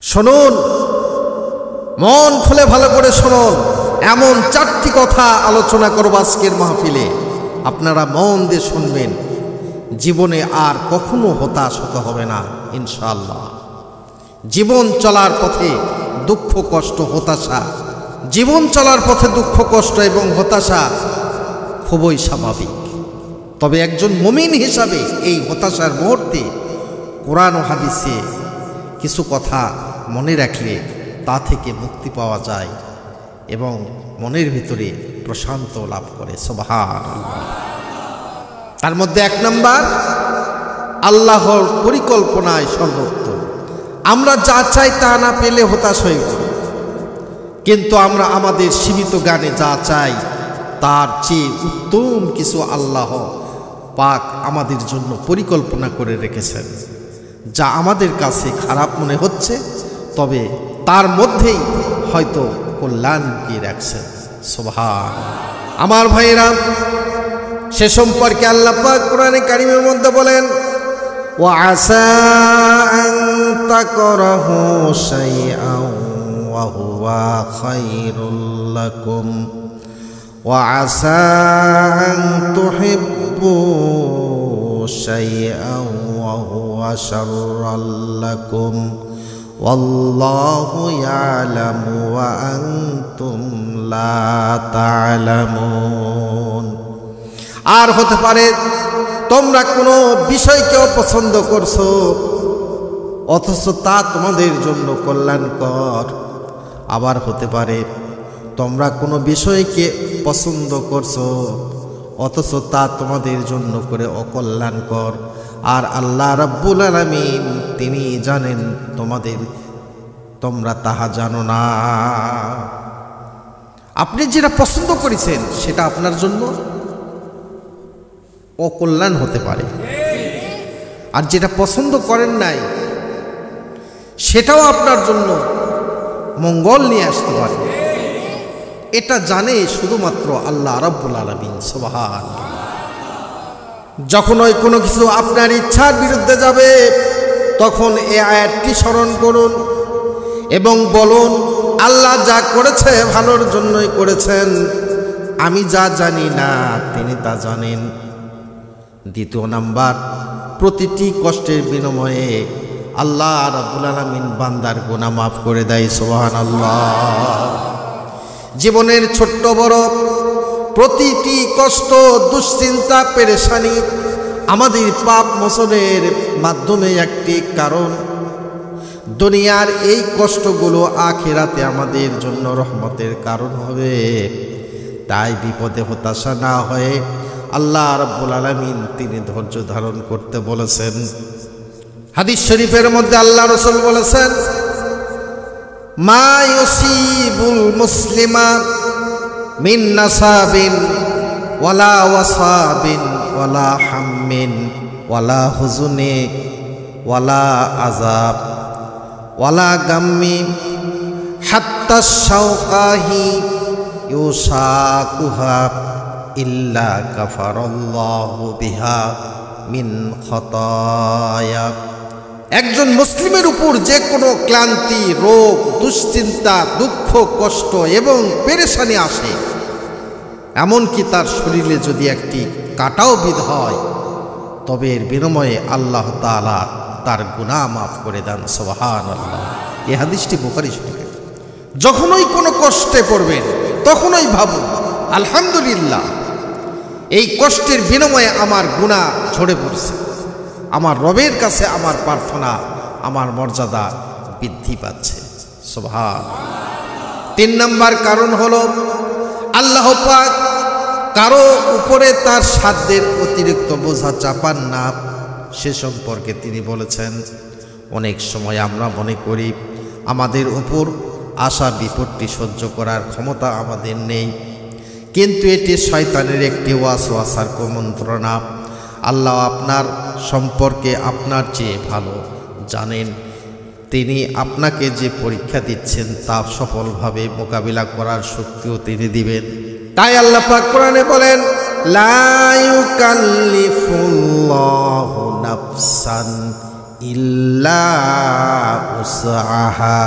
শুনুন, মন খুলে ভালো করে শুনুন। এমন চারটি কথা আলোচনা করব আজকের মাহফিলে। আপনারা মন দিয়ে শুনবেন। জীবনে আর কখনো হতাশ হতে হবে না ইনশাআল্লাহ। জীবন চলার পথে দুঃখ কষ্ট হতাশা, জীবন চলার পথে দুঃখ কষ্ট এবং হতাশা খুবই স্বাভাবিক। তবে একজন মুমিন হিসাবে এই হতাশার মুহূর্তে কোরআন ও হাদিসে কিছু কথা মনে রাখলে তা থেকে মুক্তি পাওয়া যায় এবং মনের ভিতরে প্রশান্ত লাভ করে। সুবহানাল্লাহ। তার মধ্যে এক নাম্বার, আল্লাহর পরিকল্পনায় সর্বোত্তম। আমরা যা চাই তা না পেলে হতাশ হয়ে পড়ি, কিন্তু আমরা আমাদের সীমিত জ্ঞানে যা চাই তার চেয়ে উত্তম কিছু আল্লাহ পাক আমাদের জন্য পরিকল্পনা করে রেখেছেন, যা আমাদের কাছে খারাপ মনে হচ্ছে, তবে তার মধ্যেই হয়তো কল্যাণ লুকিয়ে রাখছেন। সুবহানাল্লাহ। আমার ভাইয়েরা, সে সম্পর্কে আল্লাহ পাক কোরআনে কারিমের মধ্যে বলেন, ওয়া আসা আন তাকরাহু শাইআন ওয়া হুয়া খায়রুল লাকুম ওয়া আসা আন তুহিব্বু শাইআন ওয়া হুয়া শাররুল লাকুম ওয়াল্লাহু ইয়ালামু ওয়া আনতুম লা তা'লামুন। আর হতে পারে তোমরা কোনো বিষয়কে পছন্দ করছো অথচ তা তোমাদের জন্য কল্যাণকর। আবার হতে পারে তোমরা কোনো বিষয়কে পছন্দ করছো অথচ তা তোমাদের জন্য করে অকল্যাণকর। আর আল্লাহ রাব্বুল আলামিন তিনি জানেন তোমরা তাহা জানো না। আপনি যেটা পছন্দ করেছেন সেটা আপনার জন্য অকল্যাণ হতে পারে, আর যেটা পছন্দ করেন নাই সেটাও আপনার জন্য মঙ্গল নিয়ে আসতে পারে। এটা জানে শুধুমাত্র আল্লাহ রাব্বুল আলামিন। সুবহানাল্লাহ। যখন ওই কোনো কিছু আপনার ইচ্ছার বিরুদ্ধে যাবে তখন এই আয়াতটি স্মরণ করুন এবং বলুন, আল্লাহ যা করেছে ভালোর জন্যই করেছেন, আমি যা জানি না তিনি তা জানেন। দ্বিতীয় নাম্বার, প্রতিটি কষ্টের বিনিময়ে আল্লাহ রাব্বুল আলামিন বান্দার গুনাহ মাফ করে দেয়। সুবহানাল্লাহ। জীবনের ছোট্ট বড় প্রতিটি কষ্ট, দুশ্চিন্তা, পেরেশানি আমাদের পাপ মোচনের মাধ্যমে একটি কারণ। দুনিয়ার এই কষ্টগুলো আখিরাতে আমাদের জন্য রহমতের কারণ হবে। তাই বিপদে হতাশা না হয়ে আল্লাহ রাব্বুল আলামিন তিনি ধৈর্য ধারণ করতে বলেছেন। হাদিস শরীফের মধ্যে আল্লাহ রাসূল বলেছেন, মা ইউসিবুল মুসলিমা মিন নাসাবিন ওয়ালা ওয়াসাবিন ওয়ালা হাম্মিন ওয়ালা হুজুনি ওয়ালা আযাব ওয়ালা গাম্মি হাত্তা শাওকাহি ইউসাকুহা ইল্লা কাফারাল্লাহু বিহা মিন খতায়া। একজন মুসলিমের উপর যে কোনো ক্লান্তি, রোগ, দুশ্চিন্তা, দুঃখ, কষ্ট এবং পেরেশানি আসে, এমনকি তার শরীরে যদি একটি কাঁটাও বিঁধ হয়, তবে এর বিনিময়ে আল্লাহ তাআলা তার গুনাহ মাফ করে দেন। সুবহানাল্লাহ। এই হাদিসটি বুখারী শরীফে। যখনই কোনো কষ্টে পড়বেন তখনই ভাবুন, আলহামদুলিল্লাহ, এই কষ্টের বিনিময়ে আমার গুনাহ ঝরে পড়ছে, আমার রবের কাছে আমার প্রার্থনা, আমার মর্যাদা বৃদ্ধি পাচ্ছে। সুবহানাল্লাহ। 3 নাম্বার কারণ হলো, আল্লাহ পাক কারো উপরে তার সাধ্যের অতিরিক্ত বোঝা চাপান না। সে সম্পর্কে তিনি বলেছেন, অনেক সময় আমরা মনে করি আমাদের উপর আসা বিপত্তি সহ্য করার ক্ষমতা আমাদের নেই, কিন্তু এটি শয়তানের একটি ওয়াসওয়াসার কুমন্ত্রণা। আল্লাহ আপনার সম্পর্কে আপনার চেয়ে ভালো জানেন। তিনি আপনাকে যে পরীক্ষা দিচ্ছেন তা সফলভাবে মোকাবিলা করার শক্তিও তিনি দিবেন। তাই আল্লাহ পাক কোরআনে বলেন, লা ইউকাল্লিফুল্লাহু নাফসান ইল্লা উসআহা,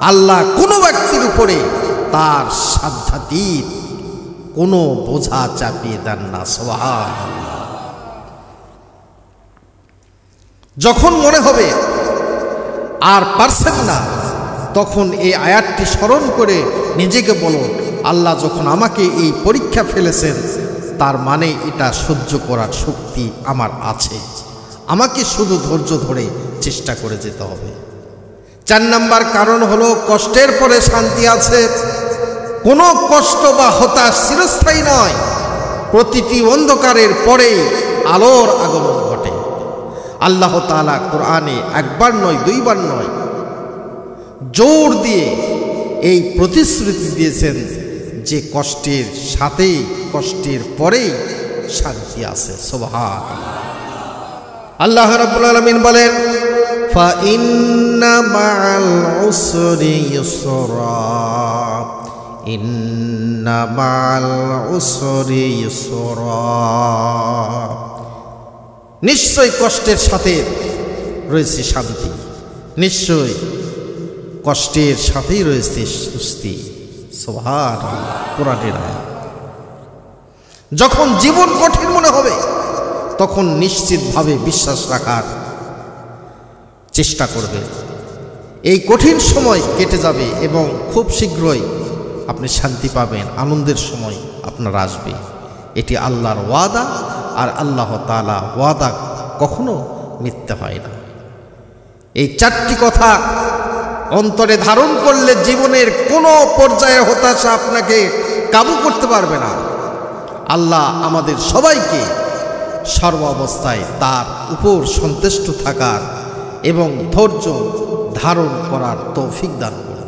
আল্লাহ কোনো ব্যক্তির উপরে তার সাধ্যাতীত কোনো বোঝা চাপিয়ে দেন না। সুবহানাল্লাহ। যখন মনে হবে আর পারছেন না, তখন এই আয়াতটি স্মরণ করে নিজেকে বলো, আল্লাহ যখন আমাকে এই পরীক্ষা ফেলেছেন, তার মানে এটা সহ্য করার শক্তি আমার আছে, আমাকে শুধু ধৈর্য ধরে চেষ্টা করে যেতে হবে। 4 নাম্বার কারণ হলো কষ্টের পরে শান্তি আছে। কোনো কষ্ট বা হতাশ চিরস্থায়ী নয়, প্রতিটি অন্ধকারের পরে আলোর আগমন ঘটে। আল্লাহ তাআলা কোরআনে একবার নয়, 2 বার নয়, জোর দিয়ে এই প্রতিশ্রুতি দিয়েছেন যে কষ্টের সাথে, কষ্টের পরেই শান্তি আছে। সুবহানাল্লাহ। আল্লাহ রাব্বুল আলামিন বলেন, ফা ইন্না মাআল উসরি ইউসরা, ইন্না মাআল উসরি ইউসরা, নিশ্চয় কষ্টের সাথে রয়েছে শান্তি, নিশ্চয় কষ্টের সাথেই রয়েছে স্বস্তি। সুবহানাল্লাহ। কোরআনের আয়াত। যখন জীবন কঠিন মনে হবে, তখন নিশ্চিতভাবে বিশ্বাস রাখার চেষ্টা করবে, এই কঠিন সময় কেটে যাবে এবং খুব শীঘ্রই আপনি শান্তি পাবেন, আনন্দের সময় আপনার আসবে। এটি আল্লাহর ওয়াদা, আর আল্লাহ তাআলা ওয়াদা কখনো মিথ্যা হয় না। এই 4টি কথা অন্তরে ধারণ করলে জীবনের কোনো পর্যায়ে হতাশা আপনাকে কাবু করতে পারবে না। আল্লাহ আমাদের সবাইকে সর্ব অবস্থায় তার উপর সন্তুষ্ট থাকার এবং ধৈর্য ধারণ করার তৌফিক দান করুন।